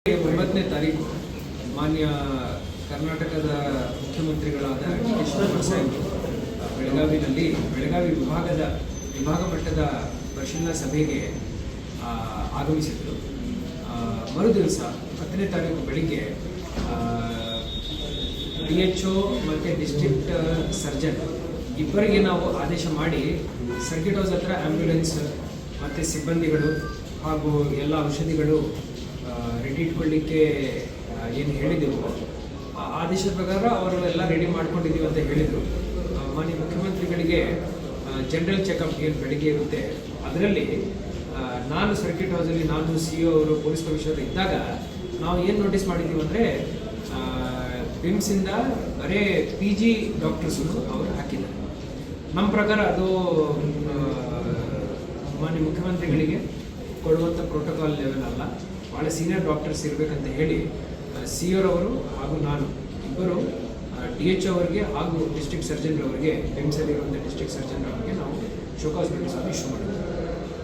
9ನೇ ತಾರೀಕು ಮಾನ್ಯ ಕರ್ನಾಟಕದ ಮುಖ್ಯಮಂತ್ರಿಗಳಾದ ಡಿ ಕೆ ಶಿವಕುಮಾರ್ ಸಾಹೇಬರು ಬೆಳಗಾವಿನಲ್ಲಿ ಬೆಳಗಾವಿ ವಿಭಾಗ ಮಟ್ಟದ ಪರಿಶೀಲನಾ ಸಭೆಗೆ ಆಗಮಿಸಿದರು. ಮರುದಿವಸ 10ನೇ ತಾರೀಕು ಬೆಳಿಗ್ಗೆ DHO ಮತ್ತು ಡಿಸ್ಟ್ರಿಕ್ಟ್ ಸರ್ಜನ್ ಇಬ್ಬರಿಗೆ ನಾವು ಆದೇಶ ಮಾಡಿ ಸರ್ಕಿಟ್ ಹೌಸ್ ಹತ್ರ ಆ್ಯಂಬ್ಯುಲೆನ್ಸ್ ಮತ್ತು ಸಿಬ್ಬಂದಿಗಳು ಹಾಗೂ ಎಲ್ಲ ಔಷಧಿಗಳು ರೆಡಿ ಇಟ್ಕೊಳ್ಳಿಕ್ಕೆ ಏನು ಹೇಳಿದೆವು ಆ ಆದೇಶದ ಪ್ರಕಾರ ಅವರು ಎಲ್ಲ ರೆಡಿ ಮಾಡ್ಕೊಂಡಿದ್ದೀವಿ ಅಂತ ಹೇಳಿದರು. ಮಾನ್ಯ ಮುಖ್ಯಮಂತ್ರಿಗಳಿಗೆ ಜನರಲ್ ಚೆಕಪ್ ಏನು ಬೆಳಿಗ್ಗೆ ಇರುತ್ತೆ ಅದರಲ್ಲಿ ನಾನು ಸರ್ಕಿಟ್ ಹೌಸಲ್ಲಿ ನಾನು CEO ಅವರು ಪೊಲೀಸ್ ಕಮಿಷನರ್ ಇದ್ದಾಗ ನಾವು ಏನು ನೋಟಿಸ್ ಮಾಡಿದ್ದೀವಿ ಅಂದರೆ ಬಿಮ್ಸಿಂದ ಬರೇ PG ಡಾಕ್ಟರ್ಸು ಅವರು ಹಾಕಿದ್ದಾರೆ. ನಮ್ಮ ಪ್ರಕಾರ ಅದು ಮಾನ್ಯ ಮುಖ್ಯಮಂತ್ರಿಗಳಿಗೆ ಕೊಡುವಂಥ ಪ್ರೋಟೋಕಾಲ್ ಲೆವೆಲ್ ಅಲ್ಲ, ಭಾಳ ಸೀನಿಯರ್ ಡಾಕ್ಟರ್ಸ್ ಇರಬೇಕಂತ ಹೇಳಿ CEO ಅವರು ಹಾಗೂ ನಾನು ಇಬ್ಬರು DHO ಅವರಿಗೆ ಹಾಗೂ ಡಿಸ್ಟ್ರಿಕ್ಟ್ ಸರ್ಜನ್ ಅವರಿಗೆ ಬಿಮ್ಸಲ್ಲಿರುವಂಥ ಡಿಸ್ಟ್ರಿಕ್ಟ್ ಸರ್ಜನ್ ಅವರಿಗೆ ನಾವು ಶೋಕಾಸ್ ನೋಟಿಸನ್ನು ಇಶ್ಯೂ ಮಾಡಿದ್ದೇವೆ.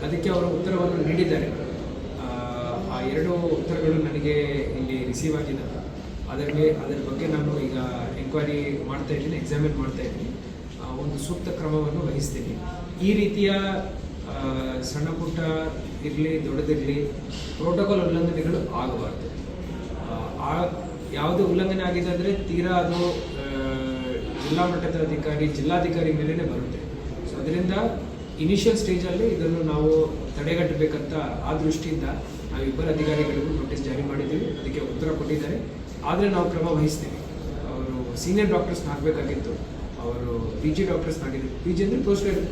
ಅದಕ್ಕೆ ಅವರು ಉತ್ತರವನ್ನು ನೀಡಿದ್ದಾರೆ. ಆ 2 ಉತ್ತರಗಳು ನನಗೆ ಇಲ್ಲಿ ರಿಸೀವ್ ಆಗಿದೆ. ಅದರ ಬಗ್ಗೆ ನಾನು ಈಗ ಎಂಕ್ವೈರಿ ಮಾಡ್ತಾ ಇದ್ದೀನಿ, ಎಕ್ಸಾಮಿನ್ ಮಾಡ್ತಾ ಇದ್ದೀನಿ, ಒಂದು ಸೂಕ್ತ ಕ್ರಮವನ್ನು ವಹಿಸ್ತೀನಿ. ಈ ರೀತಿಯ ಸಣ್ಣ ಪುಟ್ಟ ಇರಲಿ ದೊಡ್ಡದಿರಲಿ ಪ್ರೋಟೋಕಾಲ್ ಉಲ್ಲಂಘನೆಗಳು ಆಗಬಾರ್ದು. ಯಾವುದೇ ಉಲ್ಲಂಘನೆ ಆಗಿದೆ ಅಂದರೆ ತೀರಾ ಅದು ಜಿಲ್ಲಾ ಮಟ್ಟದ ಅಧಿಕಾರಿ ಜಿಲ್ಲಾಧಿಕಾರಿ ಮೇಲೇ ಬರುತ್ತೆ. ಸೊ ಅದರಿಂದ ಇನಿಷಿಯಲ್ ಸ್ಟೇಜಲ್ಲಿ ಇದನ್ನು ನಾವು ತಡೆಗಟ್ಟಬೇಕಂತ ಆ ದೃಷ್ಟಿಯಿಂದ ನಾವು ಇಬ್ಬರು ಅಧಿಕಾರಿಗಳಿಗೂ ನೋಟಿಸ್ ಜಾರಿ ಮಾಡಿದ್ದೀವಿ. ಅದಕ್ಕೆ ಉತ್ತರ ಕೊಟ್ಟಿದ್ದಾರೆ. ಆದರೆ ನಾವು ಕ್ರಮ ವಹಿಸ್ತೀವಿ. ಅವರು ಸೀನಿಯರ್ ಡಾಕ್ಟರ್ಸ್ನ ಹಾಕಬೇಕಾಗಿತ್ತು, ಅವರು PG ಡಾಕ್ಟರ್ಸ್ನ ಆಗಿದ್ರು. PG ಅಂದರೆ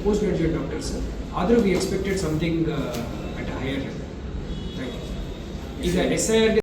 ಪೋಸ್ಟ್ ಗ್ರಾಜುಯೇಟ್ ಡಾಕ್ಟರ್ಸ್. ಆದರೂ we expected something at a higher level. Thank you. ಈಗ SIRಗೆ